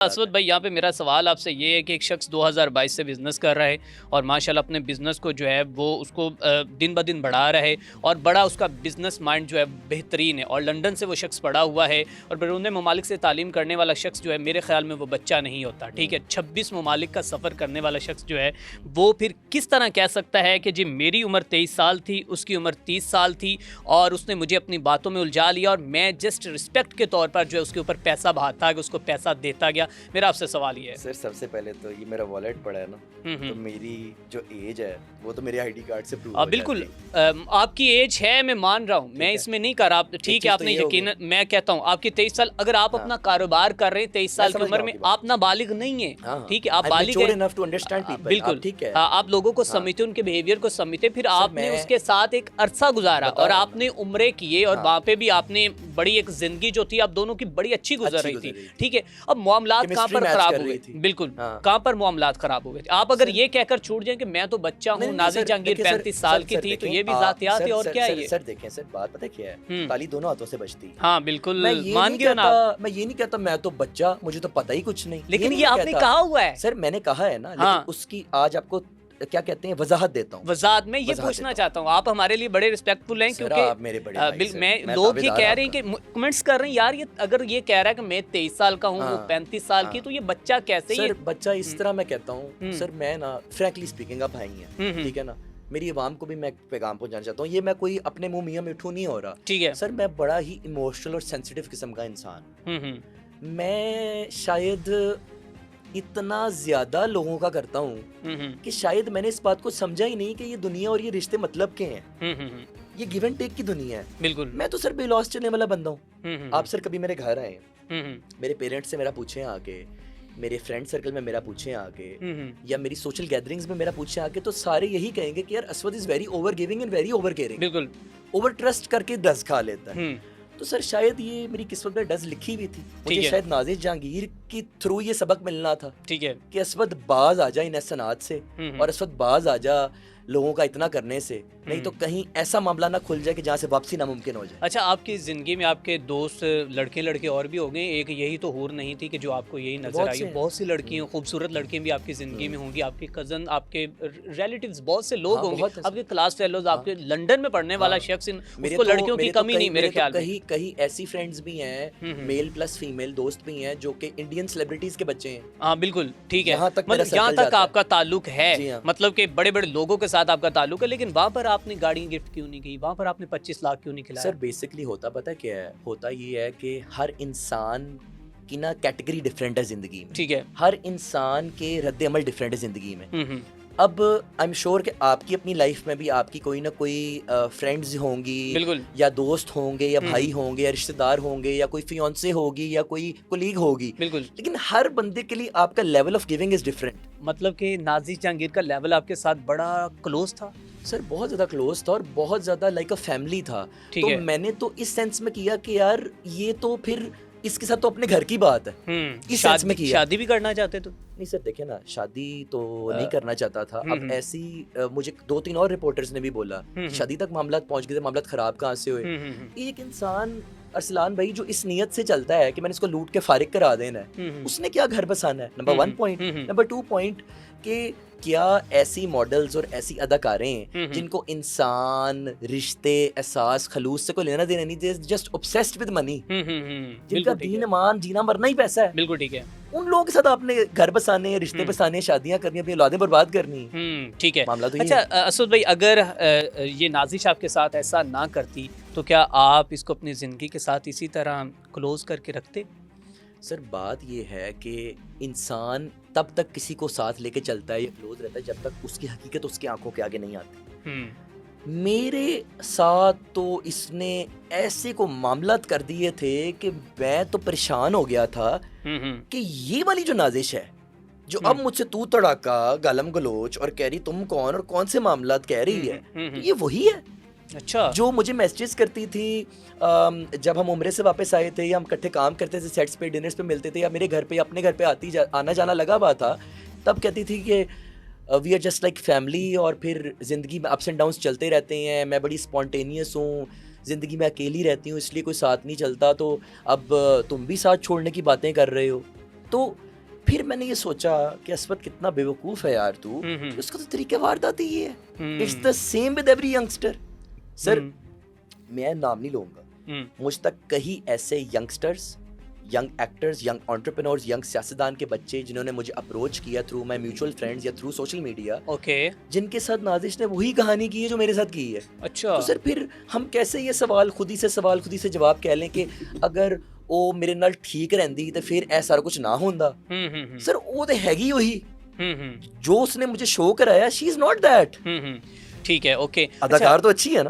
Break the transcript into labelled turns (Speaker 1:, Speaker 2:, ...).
Speaker 1: असवद भाई, यहाँ पे मेरा सवाल आपसे ये है कि एक शख्स 2022 से बिज़नेस कर रहा है और माशाल्लाह अपने बिज़नेस को जो है वो उसको दिन ब दिन बढ़ा रहा है और बड़ा उसका बिज़नेस माइंड जो है बेहतरीन है और लंदन से वो शख्स पढ़ा हुआ है और बैरून ममालिक से तालीम करने वाला शख्स जो है मेरे ख्याल में वो बच्चा नहीं होता। ठीक है, 26 ममालिक का सफ़र करने वाला शख्स जो है वो फिर किस तरह कह सकता है कि जी मेरी उम्र 23 साल थी, उसकी उम्र 30 साल थी और उसने मुझे अपनी बातों में उलझा लिया और मैं जस्ट रिस्पेक्ट के तौर पर जो है उसके ऊपर पैसा बहाता कि उसको पैसा देता गया। मेरा आपसे सवाल ये है
Speaker 2: सर, सबसे पहले तो ये मेरा वॉलेट पड़ा है ना, तो मेरी जो एज है वो तो मेरे आईडी कार्ड से प्रूव हो
Speaker 1: बिल्कुल
Speaker 2: जाती।
Speaker 1: आपकी एज है, मैं मान रहा हूँ, मैं इसमें नहीं कर रहा। ठीक है, आपने यकीन, मैं कहता हूँ आपकी 23 साल, अगर आप अपना कारोबार कर रहे हैं 23 साल की उम्र में, आप नाबालिग नहीं है। ठीक है, आप बालिग हैं, बिल्कुल
Speaker 2: ठीक है,
Speaker 1: आप लोगों को समझते, उनके बिहेवियर को समझते, फिर आपने उसके साथ एक अरसा गुजारा और आपने उम्रे किए और वहाँ पे भी आपने बड़ी एक जिंदगी जो थी आप दोनों की बड़ी अच्छी गुजर रही थी। ठीक है, अब मामलात कहाँ पर खराब हुए? बिल्कुल, कहाँ पर मामलात खराब हुए थे? आप अगर ये कहकर छूट जाए कि मैं तो बच्चा हूँ, नाज़िर जहांगीर 35 साल की थी, तो ये भी जातियात है। और क्या है ये?
Speaker 2: सर देखें सर, बात पता क्या है, ताली दोनों हाथों से बजती है।
Speaker 1: हाँ बिल्कुल,
Speaker 2: मान गया ना। मैं ये नहीं कहता मैं तो बच्चा, मुझे तो पता ही कुछ नहीं,
Speaker 1: लेकिन ये आपने कहा हुआ है।
Speaker 2: सर मैंने कहा है ना, लेकिन उसकी आज आपको क्या कहते हैं वजाहत देता हूँ।
Speaker 1: वजाहत में ये पूछना चाहता हूँ, आप हमारे लिए बड़े रिस्पेक्टफुल हैं क्योंकि
Speaker 2: मेरे बड़े
Speaker 1: मैं लोग ये कह रहे हैं कि कमेंट्स कर रहे हैं यार, ये अगर ये कह रहा है कि मैं 23 साल का हूँ, वो 35 साल की, तो ये बच्चा कैसे?
Speaker 2: सर बच्चा इस तरह मैं कहता हूँ सर, मैं ना फ्रैंकली स्पीकिंग आप भाई हैं, ठीक है ना, मेरी आवाम को भी मैं पैगाम पहुंचाना चाहता हूँ, ये मैं कोई अपने मुंह मियां मिठू नहीं हो रहा। ठीक है सर, मैं बड़ा ही इमोशनल और सेंसिटिव किस्म का इंसान, मैं शायद इतना ज्यादा लोगों का करता हूँ कि शायद मैंने इस बात को समझा ही नहीं कि ये दुनिया और ये रिश्ते मतलब के हैं। ये गिव एंड टेक की दुनिया है। बिल्कुल, मैं तो सर बेलॉस चलने वाला बंदा हूँ। आप सर कभी मेरे घर आए, मेरे पेरेंट्स से मेरा पूछे आके, मेरे फ्रेंड सर्कल में मेरा पूछे आके, या मेरी सोशल गैदरिंग्स में मेरा पूछे आके, तो सारे यही कहेंगे कि यार असवद is very over giving and very over caring. बिल्कुल, ओवर ट्रस्ट करके डस खा लेता है। तो सर शायद ये मेरी किस्मत में डज लिखी हुई थी, मुझे शायद नाज़िर जहांगीर की थ्रू ये सबक मिलना था। ठीक है, कि असवद बाज आ जा इन एहसानात से और असवद बाज आ जा लोगों का इतना करने से, नहीं तो कहीं ऐसा मामला ना खुल जाए कि जहाँ से वापसी नामुमकिन हो जाए। अच्छा, आपकी जिंदगी में आपके दोस्त लड़के और भी हो गए, एक यही तो हूर नहीं थी कि जो आपको यही नजर आई? बहुत सी लड़कियां, खूबसूरत लड़कियां भी आपकी जिंदगी में होंगी, आपके कजन, आपके रिलेटिव्स, बहुत से लोग होंगे, आपके क्लास फेलोज, आपके लंदन में पढ़ने वाला शख्स, उसको लड़कियों की कमी नहीं मेरे ख्याल में। कहीं ऐसी फ्रेंड्स भी हैं, मेल प्लस फीमेल दोस्त भी हैं, जो कि इंडियन सेलिब्रिटीज के बच्चे हैं। हाँ बिल्कुल, ठीक है, मतलब यहाँ तक आपका ताल्लुक है, मतलब कि बड़े बड़े लोगों के साथ आपका ताल्लुक है, लेकिन वहाँ पर आपने गाड़ी गिफ्ट क्यों नहीं की? वहाँ पर आपने 25 लाख क्यों नहीं खिलाया? सर बेसिकली होता पता क्या है, होता ये है कि हर इंसान की ना कैटेगरी डिफरेंट है जिंदगी में। ठीक है, हर इंसान के रद्द अमल डिफरेंट है जिंदगी में। अब आई एम श्योर कि आपकी अपनी लाइफ में भी आपकी कोई ना कोई फ्रेंड्स होंगी, बिल्कुल, या दोस्त होंगे, या भाई होंगे, या रिश्तेदार होंगे, या कोई फियांसे होगी, या कोई कोलीग होगी, बिल्कुल, लेकिन हर बंदे के लिए आपका level of giving is different. मतलब कि नाज़िर जहांगीर का लेवल आपके साथ बड़ा क्लोज था? सर बहुत ज्यादा क्लोज था और बहुत ज्यादा लाइक अ फैमिली था। तो मैंने तो इस सेंस में किया कि यार ये तो फिर इसके साथ तो अपने घर की बात है, इस सेंस में किया। शादी भी करना चाहते तो? नहीं सर देखिए ना, शादी तो नहीं करना चाहता था। अब ऐसी मुझे 2-3 और रिपोर्टर्स ने भी बोला शादी तक मामला पहुंच गए थे, मामला खराब कहाँ से हुए। एक इंसान अरसलान भाई जो इस नियत से चलता है कि मैंने इसको लूट के फारिग करा देना है, उसने क्या घर बसाना है? Number 1 point. नंबर 2 पॉइंट कि क्या ऐसी मॉडल्स और ऐसी अदाकारें जिनको इंसान, रिश्ते, एहसास, खलूस से कोई लेना देना नहीं, they just obsessed with money, जिनका दीन ईमान, जीना मरना ही पैसा है। बिल्कुल ठीक है, उन लोगों के साथ आपने घर बसाने, रिश्ते बसाने, शादियां करनी, अपनी औलादें बर्बाद करनी। ठीक है, मामला तो अच्छा असद भाई, अगर ये नाज़िश आपके साथ ऐसा ना करती तो क्या आप इसको अपनी जिंदगी के साथ इसी तरह क्लोज करके रखते? सर बात ये है कि इंसान तब तक किसी को साथ लेके चलता है या क्लोज रहता है जब तक उसकी हकीकत उसकी आंखों के आगे नहीं आती। मेरे साथ तो इसने ऐसे को मामलात कर दिए थे कि मैं तो परेशान हो गया था कि ये वाली जो नाज़िश है, जो अब मुझसे तू तड़ाका, गालम गलोच और कह रही तुम कौन और कौन से मामलात कह रही है, ये वही है। अच्छा, जो मुझे मैसेजेस करती थी जब हम उम्रे से वापस आए थे, या हम इकट्ठे काम करते थे, सेट्स पे, डिनर्स पे मिलते थे, या मेरे घर पे या अपने घर पे आना जाना लगा हुआ था, तब कहती थी कि we are just like family, और फिर ज़िंदगी में अप्स एंड डाउन्स चलते रहते हैं, मैं बड़ी स्पॉन्टेनियस हूँ, ज़िंदगी में अकेली रहती हूँ, इसलिए कोई साथ नहीं चलता, तो अब तुम भी साथ छोड़ने की बातें कर रहे हो। तो फिर मैंने ये सोचा कि अस्मत कितना बेवकूफ़ है यार तू, उसका तो तरीके वारदात ही है। It's the same with every youngster. Sir मैं नाम नहीं लूँगा, मुझ तक कई ऐसे youngsters, young actors, young entrepreneurs, young सियासतदान के बच्चे जिन्होंने मुझे अप्रोच किया थ्रू माय म्यूचुअल फ्रेंड्स या थ्रू सोशल मीडिया, जिनके साथ नाजिश ने वही कहानी की है जो मेरे साथ की है।
Speaker 1: अच्छा,
Speaker 2: तो सर फिर हम कैसे ये सवाल खुद ही से जवाब कह लें कि अगर ਉਹ ਮੇਰੇ ਨਾਲ ਠੀਕ ਰਹਿੰਦੀ ਤੇ ਫਿਰ ਇਹ ਸਾਰਾ ਕੁਝ ਨਾ ਹੁੰਦਾ। ਸਰ ਉਹ ਤੇ ਹੈਗੀ ਉਹੀ जो उसने मुझे शो कराया, शी इज नॉट दैट।
Speaker 1: ठीक है, ओके।
Speaker 2: अदाकार तो अच्छी है ना।